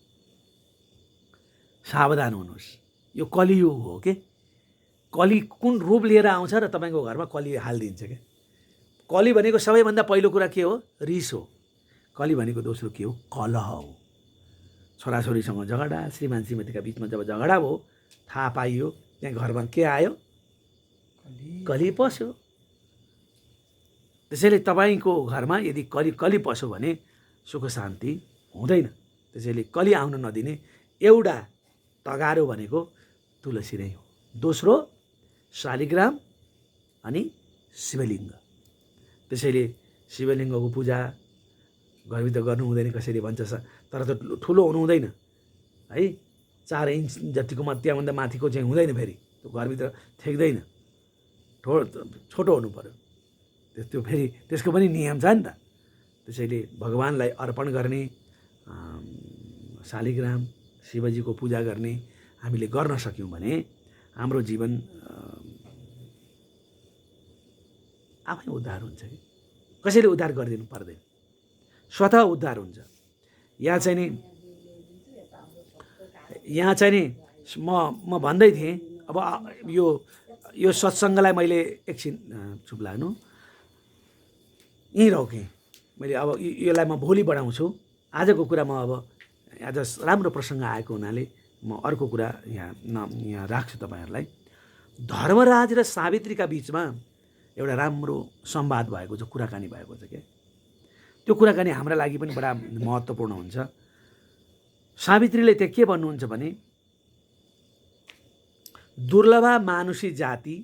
सावधान हुनुहोस्, यो कलियुग हो के। कली कुन रूप लिएर आउँछ र तपाईँको घरमा कली हालिदिन्छ क्या। कली भनेको सबैभन्दा पहिलो कुरा के हो? रिस हो। कली भनेको दोस्रो के हो? कलह हो। छोराछोरीसँग झगडा, श्रीमान श्रीमतीका बिचमा जब झगडा भयो, थाहा पाइयो, त्यहाँ घरमा के आयो? कली पस्यो। त्यसैले तपाईँको घरमा यदि कली पस्यो भने सुख शान्ति हुँदैन। त्यसैले कली आउन नदिने एउटा तगारो भनेको तुलसी नै हो। दोस्रो शालिग्राम अनि शिवलिङ्ग। त्यसैले शिवलिङ्गको पूजा घरभित्र गर्नु हुँदैन कसैले भन्छ, तर त ठुलो हुनु हुँदैन है। 4 इन्च जतिको त्यहाँभन्दा माथिको चाहिँ हुँदैन, फेरि त्यो घरभित्र ठेक्दैन, छोटो हुनु पर्यो। त्यो फेरि त्यसको पनि नियम छ नि त। त्यसैले भगवान्लाई अर्पण गर्ने, शालिग्राम शिवजीको पूजा गर्ने हामीले गर्न सक्यौँ भने हाम्रो जीवन आफै उद्धार हुन्छ कि कसैले उद्धार गरिदिनु पर्दैन, स्वतः उद्धार हुन्छ। यहाँ चाहिँ नि म भन्दै थिएँ। अब यो सत्सङ्गलाई मैले एकछिन चुप लाग्नु, यहीँ रोकेँ मैले। अब यसलाई म भोलि बढाउँछु। आजको कुरा म अब आज राम्रो प्रसङ्ग आएको हुनाले म अर्को कुरा यहाँ राख्छु तपाईँहरूलाई। धर्मराज र सावित्रीका बिचमा एउटा राम्रो संवाद भएको छ, कुराकानी भएको छ क्या। त्यो कुराकानी हाम्रा लागि पनि बडा महत्त्वपूर्ण हुन्छ। सावित्रीले त्यहाँ के भन्नुहुन्छ भने, दुर्लभा मानुषी जाति,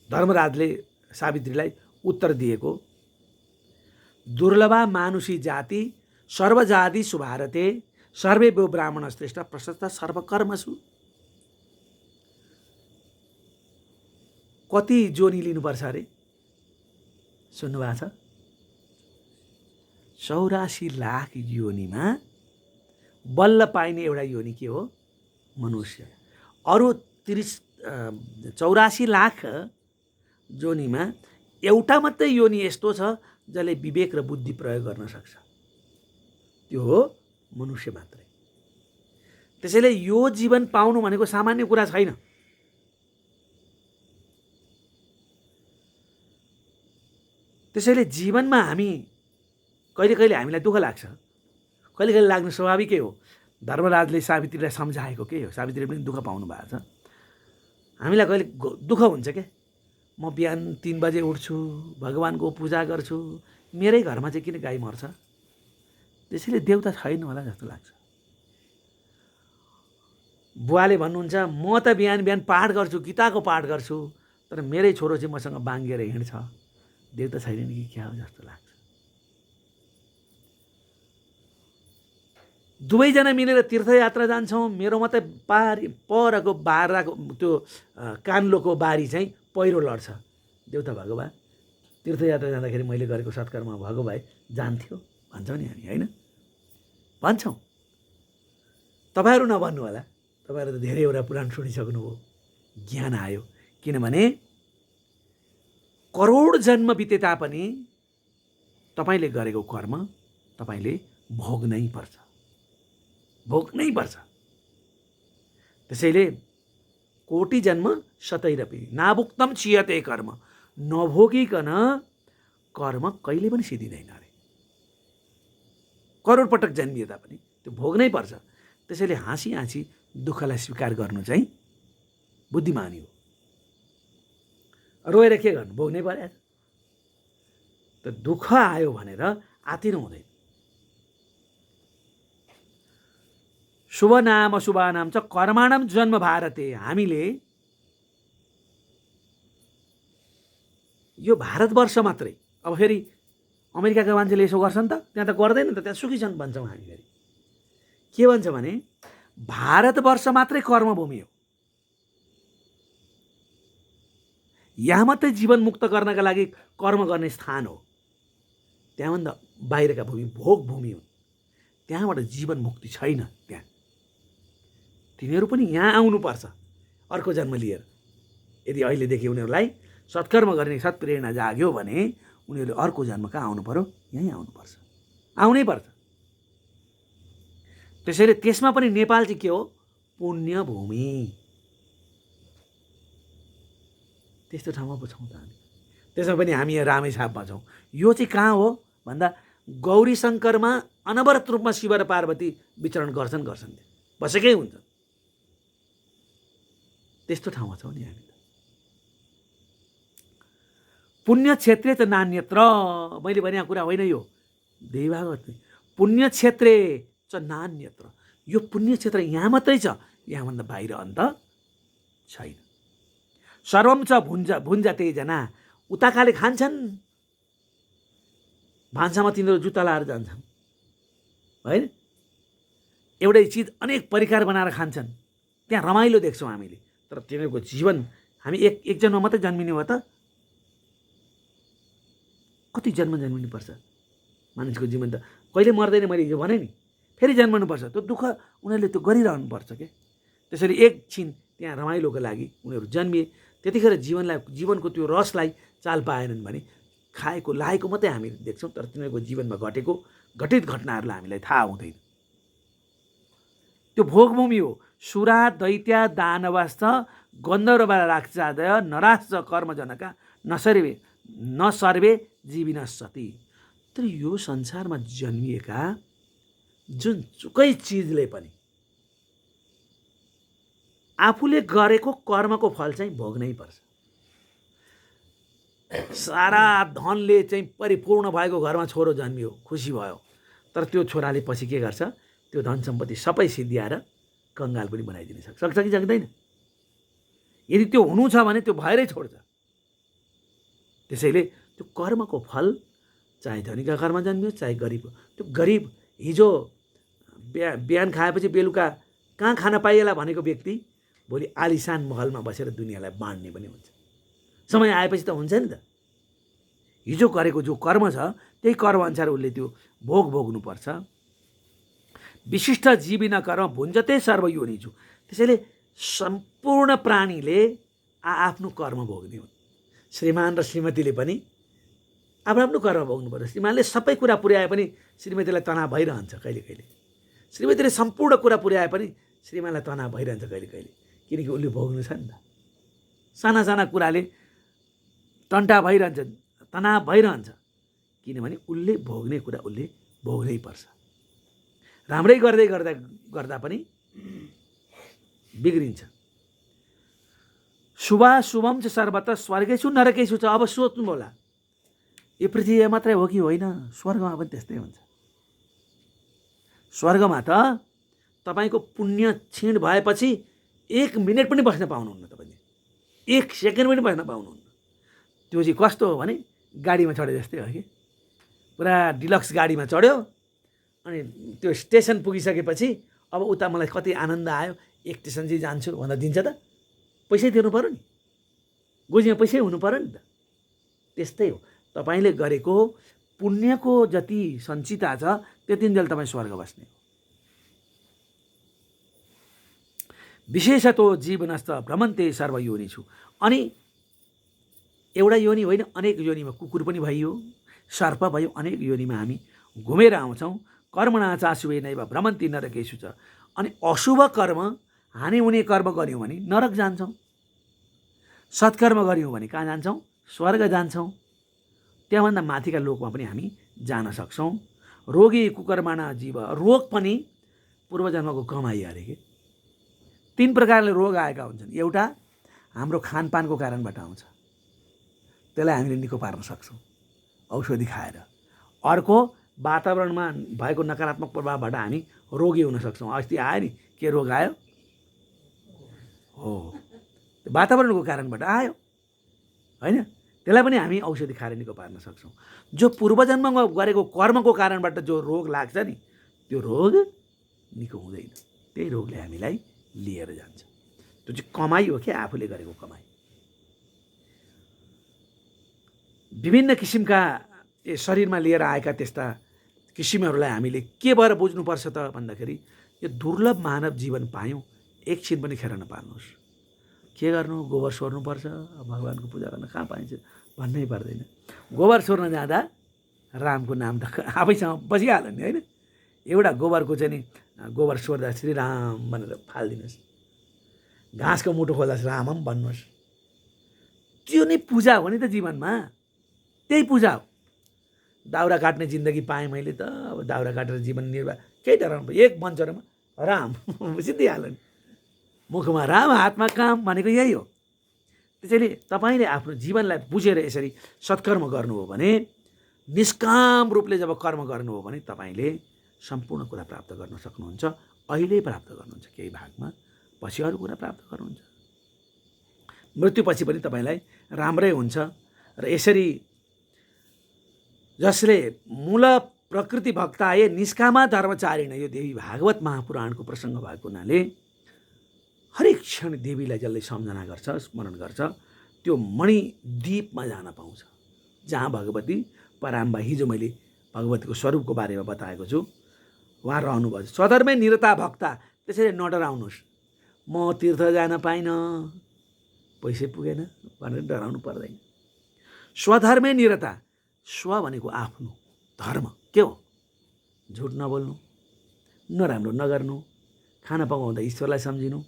धर्मराजले सावित्रीलाई उत्तर दिएको, दुर्लभा मानुषी जाति सर्वजाति सुभारते सर्वे वो ब्राह्मण श्रेष्ठ प्रशस्त सर्वकर्मसु। कति जोनी लिनुपर्छ अरे? सुन्नुभएको छ? 84 लाख योनिमा बल्ल पाइने एउटा योनि के हो? मनुष्य। अरू 84 लाख जोनीमा एउटा मात्रै योनि यस्तो छ जसले विवेक र बुद्धि प्रयोग गर्न सक्छ, त्यो हो मनुष्य मात्रै। त्यसैले यो जीवन पाउनु भनेको सामान्य कुरा छैन। त्यसैले जीवनमा हामी कहिले कहिले हामीलाई दुःख लाग्छ, कहिले कहिले लाग्नु स्वाभाविकै हो। धर्मराजले सावित्रीलाई सम्झाएको के हो, सावित्रीले पनि दुःख पाउनु भएको छ। हामीलाई कहिले दुःख हुन्छ क्या, म बिहान 3 बजे उठ्छु, भगवानको पूजा गर्छु, मेरै घरमा चाहिँ किन गाई मर्छ? त्यसैले देउता छैन होला जस्तो लाग्छ। बुवाले भन्नुहुन्छ म त बिहान बिहान पाठ गर्छु, गीताको पाठ गर्छु, तर मेरै छोरो चाहिँ मसँग बाङ्गिएर हिँड्छ, देउता छैन कि क्या हो जस्तो लाग्छ। दुवैजना मिलेर तीर्थयात्रा जान्छौँ, मेरो मात्रै परको बाराको त्यो कान्लोको बारी चाहिँ पहिरो लड्छ। देउता भएको भए तीर्थयात्रा जाँदाखेरि मैले गरेको सत्कर्म भएको भए जान्थ्यो भन्छौँ नि हामी, होइन? भन्छौँ। तपाईँहरू नभन्नु होला, तपाईँहरू त धेरैवटा पुराण सुनिसक्नुभयो, ज्ञान आयो। किनभने करोड जन्म बिते तापनि तपाईँले गरेको कर्म तपाईँले भोग्नै पर्छ, भोग्नै पर्छ। त्यसैले कोटि जन्म सतैरपि नाभुक्तम चियते कर्म, नभोगिकन कर्म कहिले पनि सिद्धिँदैन अरे। करोड पटक जन्मिए तापनि त्यो भोग्नै पर्छ। त्यसैले हाँसी हाँसी दुःखलाई स्वीकार गर्नु चाहिँ बुद्धिमानी हो। रोएर के गर्नु, भोग्नै पर्यो। त दुःख आयो भनेर आतिनु हुँदैन। शुभ नाम अशुभानाम च कर्माणम जन्म भारते। हामीले यो भारतवर्ष मात्रै, अब फेरि अमेरिकाका मान्छेले यसो गर्छन् त, त्यहाँ त गर्दैन त, त्यहाँ सुखी छन् भन्छौँ हामी। फेरि के भन्छ भने भारतवर्ष मात्रै कर्मभूमि हो, यहाँ मात्रै जीवन मुक्त गर्नका लागि कर्म गर्ने स्थान हो। त्यहाँभन्दा बाहिरका भूमि भोग भूमि हुन्, त्यहाँबाट जीवन मुक्ति छैन। त्यहाँ तिनीहरू पनि यहाँ आउनुपर्छ अर्को जन्म लिएर। यदि अहिलेदेखि उनीहरूलाई सत्कर्म गर्ने सत्प्रेरणा जाग्यो भने उनीहरूले अर्को जन्म कहाँ आउनु पर्यो? यहीँ आउनुपर्छ, आउनै पर्छ। त्यसैले त्यसमा पनि नेपाल चाहिँ के हो? पुण्य भूमि। त्यस्तो ठाउँमा पो छौँ त हामी। त्यसमा पनि हामी यहाँ रामेछापमा छौँ। यो चाहिँ कहाँ हो भन्दा गौरी शङ्करमा अनवरत रूपमा शिव र पार्वती विचरण गर्छन्, बसेकै हुन्छन्। त्यस्तो ठाउँमा छौँ नि हामी। पुण्य क्षेत्रे त नान्यत्र, मैले भनेको कुरा होइन यो, देवभागवत। पुण्य क्षेत्रे च नान्यत्र, यो पुण्य क्षेत्र यहाँ मात्रै छ, यहाँभन्दा बाहिर अन्त छैन। सर्वम च भुञ्जते जना, उताकाले खान्छन्, भान्सामा तिनीहरू जुत्ता लाएर जान्छन्, होइन? एउटै चिज अनेक परिकार बनाएर खान्छन्, त्यहाँ रमाइलो देख्छौँ हामीले। तर तिनीहरूको जीवन, हामी एक जन्म मात्रै जन्मिने हो त? कति जन्म जन्मिनुपर्छ? मानिसको जीवन त कहिले मर्दैन, मैले हिजो भने नि, फेरि जन्मनुपर्छ। त्यो दुःख उनीहरूले त्यो गरिरहनुपर्छ के। त्यसरी एकछिन त्यहाँ रमाइलोको लागि उनीहरू जन्मिए, त्यतिखेर जीवनको त्यो रसलाई चाल पाएनन् भने खाएको लागेको मात्रै हामी देख्छौँ, तर तिनीहरूको जीवनमा घटित घटनाहरूलाई हामीलाई थाहा हुँदैन। त्यो भोगभूमि हो। सुरा दैत्या दानवाश्च गन्धर्व राक्षसादय नराश्च कर्मजनका न सर्वे जीविनश्चति। तर यो संसारमा जन्मिएका जुनसुकै चिजले पनि आफूले गरेको कर्मको फल चाहिँ भोग्नै पर्छ। सारा धनले चाहिँ परिपूर्ण भएको घरमा छोरो जन्मियो, खुसी भयो। तर त्यो छोराले पछि के गर्छ, त्यो धन सम्पत्ति सबै सिद्धिएर कङ्गाल पनि बनाइदिन सक्छ कि सक्दैन? यदि त्यो हुनु छ भने त्यो भएरै छोड्छ। त्यसैले त्यो कर्मको फल चाहे धनीका घरमा जन्मियो चाहे गरिब, त्यो गरिब हिजो बिहान खाएपछि बेलुका कहाँ खान पाइएला भनेको व्यक्ति भोलि आलिसान महलमा बसेर दुनियाँलाई बाँड्ने पनि हुन्छ। समय आएपछि त हुन्छ नि त। हिजो गरेको जो कर्म छ त्यही कर्मअनुसार उसले त्यो भोग भोग्नुपर्छ। विशिष्ट जीविन कर्म भुञ्जते सर्वयोनि छु। त्यसैले सम्पूर्ण प्राणीले आफ्नो कर्म भोग्ने हुन्। श्रीमान र श्रीमतीले पनि आफ्नो आफ्नो कर्म भोग्नुपर्छ। श्रीमानले सबै कुरा पुर्याए पनि श्रीमतीलाई तनाव भइरहन्छ कहिले कहिले। श्रीमतीले सम्पूर्ण कुरा पुर्याए पनि श्रीमानलाई तनाव भइरहन्छ कहिले कहिले, किनकि उसले भोग्नु छ नि त। साना साना कुराले टन्टा भइरहन्छ, तनाव भइरहन्छ, किनभने उसले भोग्ने कुरा उसले भोग्नै पर्छ। राम्रै गर्दै गर्दा गर्दा पनि बिग्रिन्छ। शुभाशुभम चाहिँ सर्वत्र स्वर्गेछु नरकेछु छ। अब सोच्नु होला, यो पृथ्वी मात्रै हो कि होइन? स्वर्गमा पनि त्यस्तै हुन्छ। स्वर्गमा त तपाईँको पुण्य क्षीण भएपछि 1 मिनट पनि बस्न पाउनुहुन्न, तपाईँले 1 सेकेन्ड पनि बस्न पाउनुहुन्न। त्यो चाहिँ कस्तो हो भने गाडीमा चढे जस्तै हो कि। पुरा डिलक्स गाडीमा चढ्यो अनि त्यो स्टेसन पुगिसकेपछि अब उता मलाई कति आनन्द आयो, 1 स्टेसन चाहिँ जान्छु भन्दा दिन्छ त? पैसै तिर्नु पऱ्यो नि, गोजीमा पैसै हुनु पऱ्यो नि त। त्यस्तै हो, तपाईँले गरेको पुण्यको जति सञ्चिता छ त्यतिन्जेल तपाईँ स्वर्ग बस्ने हो। विशेषतो जीवनस्थ भ्रमन्ते सर्वयोनि छु। अनि एउटा योनि होइन, अनेक योनिमा कुकुर पनि भइयो, सर्प भयो, अनेक योनिमा हामी घुमेर आउँछौँ। कर्मणा चासुवे नैव भ्रमन्ती नरकेषु छ। अनि अशुभ कर्म, हानि हुने कर्म गऱ्यौँ भने नरक जान्छौँ, सत्कर्म गऱ्यौँ भने कहाँ जान्छौँ? स्वर्ग जान्छौँ। त्यहाँभन्दा माथिका लोकमा पनि हामी जान सक्छौँ। रोगी कुकर्मणा जीव, रोग पनि पूर्वजन्मको कमाइ अरे कि। 3 प्रकारले रोग आएका हुन्छन्। एउटा हाम्रो खानपानको कारणबाट आउँछ, त्यसलाई हामीले निको पार्न सक्छौँ औषधि खाएर। अर्को वातावरणमा भएको नकारात्मक प्रभावबाट हामी रोगी हुन सक्छौँ। अस्ति आयो नि, के रोग आयो? हो, वातावरणको कारणबाट आयो होइन? त्यसलाई पनि हामी औषधि खाएर निको पार्न सक्छौँ। जो पूर्वजन्ममा गरेको कर्मको कारणबाट जो रोग लाग्छ नि, त्यो रोग निको हुँदैन। त्यही रोगले हामीलाई लिएर जान्छ। त्यो चाहिँ कमाइ हो कि आफूले गरेको कमाइ। विभिन्न किसिमका शरीरमा लिएर आएका त्यस्ता किसिमहरूलाई हामीले के भएर बुझ्नुपर्छ त भन्दाखेरि, यो दुर्लभ मानव जीवन पायौँ, एकछिन पनि खेर नपाल्नुहोस्। के गर्नु? गोबर सोर्नुपर्छ। भगवानको पूजा गर्न कहाँ पाइन्छ? भन्नै पर्दैन। गोबर सोर्न जाँदा रामको नाम त आफैसँग बसिहाल्यो नि होइन? एउटा गोबरको चाहिँ नि गोबर सोर्दा श्रीराम भनेर फालिदिनुहोस्। घाँसको मुठो खोल्दा रामम भन्नुहोस्। त्यो नै पूजा हो नि त जीवनमा। त्यही पूजा हो। दाउरा काट्ने जिन्दगी पाएँ मैले त, अब दाउरा काटेर जीवन निर्वाह, केही डराउनु, 1 मन्चरमा राम सिद्धिहाल्यो नि। मुखमा राम, हातमा काम भनेको यही हो। त्यसैले तपाईँले आफ्नो जीवनलाई बुझेर यसरी सत्कर्म गर्नुभयो भने, निष्काम रूपले जब कर्म गर्नुभयो भने तपाईँले सम्पूर्ण कुरा प्राप्त गर्न सक्नुहुन्छ। अहिले प्राप्त गर्नुहुन्छ केही भागमा, पछि अरू कुरा प्राप्त गर्नुहुन्छ। मृत्युपछि पनि तपाईँलाई राम्रै हुन्छ। र यसरी जसले मूल प्रकृति भक्ताए निष्कामा धर्मचारिण, यो देवी भागवत महापुराणको प्रसङ्ग भएको हुनाले हरेक क्षण देवीलाई जसले सम्झना गर्छ, स्मरण गर्छ, त्यो मणिद्वीपमा जान पाउँछ, जहाँ भगवती पराम्बा, हिजो मैले भगवतीको स्वरूपको बारेमा बताएको छु, उहाँ रहनुभयो। स्वधर्मै निरता भक्ता। त्यसैले नडराउनुहोस्, म तीर्थ जान पाइनँ, पैसै पुगेन भनेर डराउनु पर्दैन। स्वधर्मै निरता, स्व भनेको आफ्नो धर्म के हो? झुट नबोल्नु, नराम्रो नगर्नु, खाना पकाउँदा ईश्वरलाई सम्झिनु,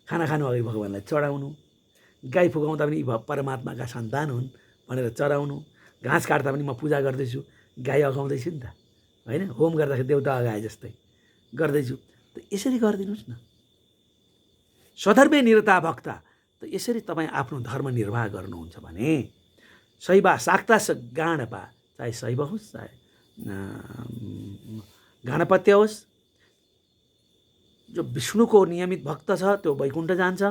खाना खानु अघि भगवान्लाई चढाउनु, गाई फुकाउँदा पनि परमात्माका सन्तान हुन् भनेर चढाउनु, घाँस काट्दा पनि म पूजा गर्दैछु, गाई अगाउँदैछु नि त होइन? होम गर्दाखेरि देउता अगाए जस्तै गर्दैछु। त यसरी गरिदिनुहोस् न। स्वधर्मै निरता भक्ता। त यसरी तपाईँ आफ्नो धर्म निर्वाह गर्नुहुन्छ भने शैवा शाक्तास गाणपा, चाहे शैव होस् चाहे गाणपत्य होस्, जो विष्णुको नियमित भक्त छ त्यो वैकुण्ठ जान्छ।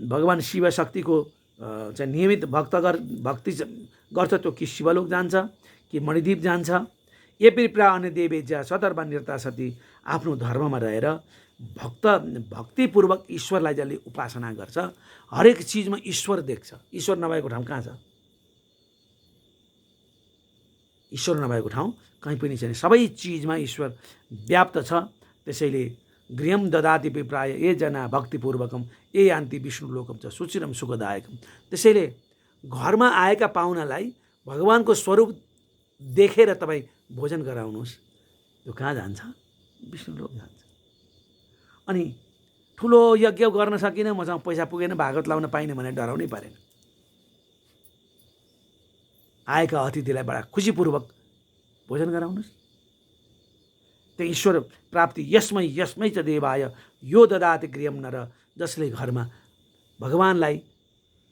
भगवान् शिव शक्तिको चाहिँ नियमित भक्ति गर्छ त्यो कि शिवलोक जान्छ कि मणिद्वीप जान्छ। यपि प्रा अन्य देवेज्या सतर्मा निरता सती, आफ्नो धर्ममा रहेर भक्तिपूर्वक ईश्वरलाई जसले उपासना गर्छ हरेक चिजमा ईश्वर देख्छ। ईश्वर नभएको ठाउँ कहाँ छ? ईश्वर नभएको ठाउँ कहीँ पनि छैन। सबै चिजमा ईश्वर व्याप्त छ। त्यसैले गृहम ददाति विप्राय ये जना भक्तिपूर्वकम ये यान्ति विष्णु लोकम च सुचिरम सुखदायकम। त्यसैले घरमा आएका पाहुनालाई भगवानको स्वरूप देखेर तपाईँ भोजन गराउनुहोस्, त्यो कहाँ जान्छ? विष्णु लोक जान्छ। अनि ठुलो यज्ञ गर्न सकिनँ, मसँग पैसा पुगेन, भागवत लाउन पाइनँ भने डराउनै परेन। आएका अतिथिलाई बडा खुसीपूर्वक भोजन गराउनुहोस्। त्यो ईश्वर प्राप्ति यस्मै च देवाय यो ददाति गृहम नर, जसले घरमा भगवानलाई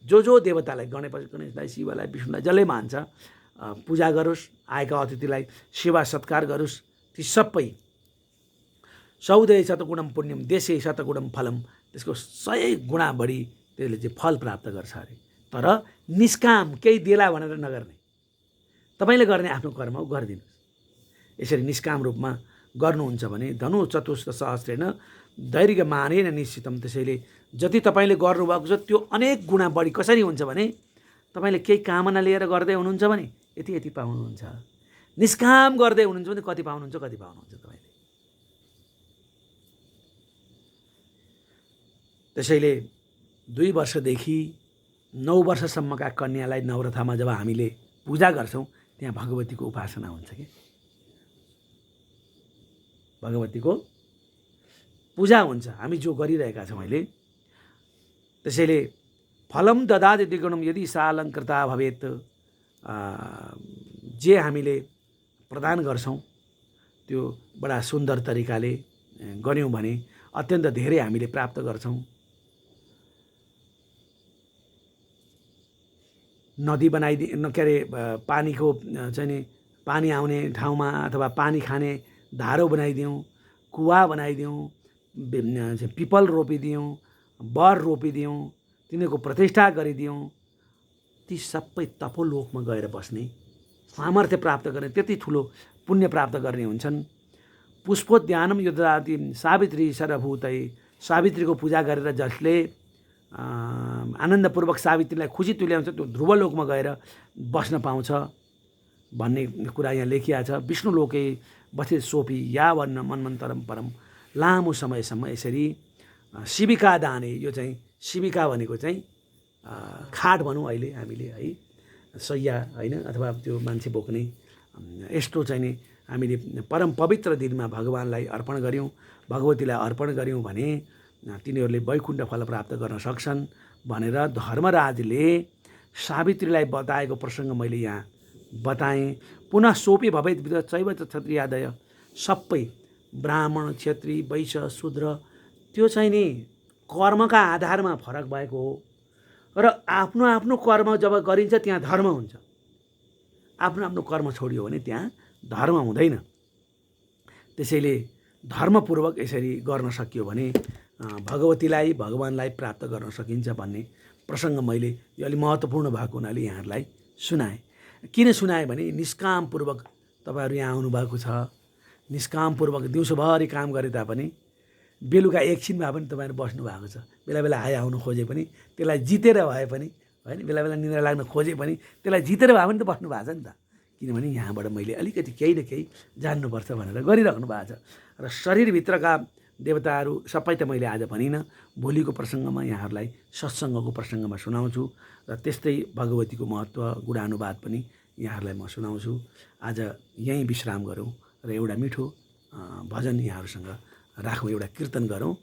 जो देवतालाई गणेशलाई शिवलाई विष्णुलाई जसले मान्छ पूजा गरोस्, आएका अतिथिलाई सेवा सत्कार गरोस्। ती सबै सौदय शतगुणम पुण्यम देशे शतगुणम फलम, त्यसको 100 गुणा बढी त्यसले चाहिँ फल प्राप्त गर्छ अरे। तर निष्काम केही देला भनेर नगर्ने, तपाईँले गर्ने आफ्नो कर्म गरिदिनुहोस्। यसरी निष्काम रूपमा गर्नुहुन्छ भने धनु चतुष्ट सहस्रेण दैर्घ्य मानेन निश्चितम। त्यसैले जति तपाईँले गर्नुभएको छ त्यो अनेक गुणा बढी कसरी हुन्छ भने तपाईँले केही कामना लिएर गर्दै हुनुहुन्छ भने यति पाउनुहुन्छ। निष्काम गर्दै हुनुहुन्छ भने कति पाउनुहुन्छ तपाईँले। त्यसैले 2 वर्षदेखि 9 वर्षसम्मका कन्यालाई नवरथामा जब हामीले पूजा गर्छौँ त्यहाँ भगवतीको उपासना हुन्छ कि भगवतीको पूजा हुन्छ, हामी जो गरिरहेका छौँ अहिले। त्यसैले फलम ददाति द्विगुणम यदि सा अलङ्कृता भवेत्, जे हामीले प्रदान गर्छौँ त्यो बडा सुन्दर तरिकाले गऱ्यौँ भने अत्यन्त धेरै हामीले प्राप्त गर्छौँ। नदी बनाइदिनु, के अरे पानीको चाहिँ नि पानी आउने ठाउँमा अथवा पानी खाने धारो बनाइदिउँ, कुवा बनाइदिउँ, पिपल रोपिदिउँ, बर रोपिदिउँ, तिनीहरूको प्रतिष्ठा गरिदिउँ। ती सबै तपोलोकमा गएर बस्ने सामर्थ्य प्राप्त गर्ने, त्यति ठुलो पुण्य प्राप्त गर्ने हुन्छन्। पुष्पोद्यानम युद्धदाति सावित्री सर्वभूतै, सावित्रीको पूजा गरेर जसले आनन्दपूर्वक सावित्रीलाई खुसी तुल्याउँछ त्यो ध्रुवलोकमा गएर बस्न पाउँछ भन्ने कुरा यहाँ लेखिया छ। विष्णु लोके बसे सोपी या वर्ण मन्मन्तरम परम, लामो समयसम्म यसरी शिविका दाने, यो चाहिँ शिविका भनेको चाहिँ खाट भनौँ अहिले हामीले है, सैया होइन, अथवा त्यो मान्छे बोक्ने, यस्तो चाहिँ नि हामीले परम पवित्र दिनमा भगवानलाई अर्पण गऱ्यौँ, भगवतीलाई अर्पण गऱ्यौँ भने तिनीहरूले वैकुण्ठ फल प्राप्त गर्न सक्छन् भनेर धर्मराजले सावित्रीलाई बताएको प्रसङ्ग मैले यहाँ बताएँ। पुनः सोपी भवेत् चैव क्षत्रियादय, सबै ब्राह्मण क्षेत्री वैश्य शूद्र त्यो चाहिँ नि कर्मका आधारमा फरक भएको हो र आफ्नो आफ्नो कर्म जब गरिन्छ त्यहाँ धर्म हुन्छ। आफ्नो आफ्नो कर्म छोडियो भने त्यहाँ धर्म हुँदैन। त्यसैले धर्मपूर्वक यसरी गर्न सकियो भने भगवतीलाई भगवानलाई प्राप्त गर्न सकिन्छ भन्ने प्रसङ्ग मैले यो अलि महत्त्वपूर्ण भएको हुनाले यहाँहरूलाई सुनाएँ। किन सुनाएँ भने निष्कामपूर्वक तपाईँहरू यहाँ आउनुभएको छ, निष्कामपूर्वक दिउँसोभरि काम गरे तापनि बेलुका एकछिन भए पनि तपाईँहरू बस्नु भएको छ। बेला बेला हाई आउनु खोजे पनि त्यसलाई जितेर भए पनि होइन, बेला बेला निद्रा लाग्न खोजे पनि त्यसलाई जितेर भए पनि त बस्नु भएको छ नि त। किनभने यहाँबाट मैले अलिकति केही न केही जान्नुपर्छ भनेर गरिराख्नु भएको छ। र शरीरभित्रका देवताहरू सबै त मैले आज भनिनँ, भोलिको प्रसङ्गमा यहाँहरूलाई सत्सङ्गको प्रसङ्गमा सुनाउँछु र त्यस्तै भगवतीको महत्त्व गुणानुवाद पनि यहाँहरूलाई म सुनाउँछु। आज यहीँ विश्राम गरौँ र एउटा मिठो भजन यहाँहरूसँग राखौँ, एउटा कीर्तन गरौँ।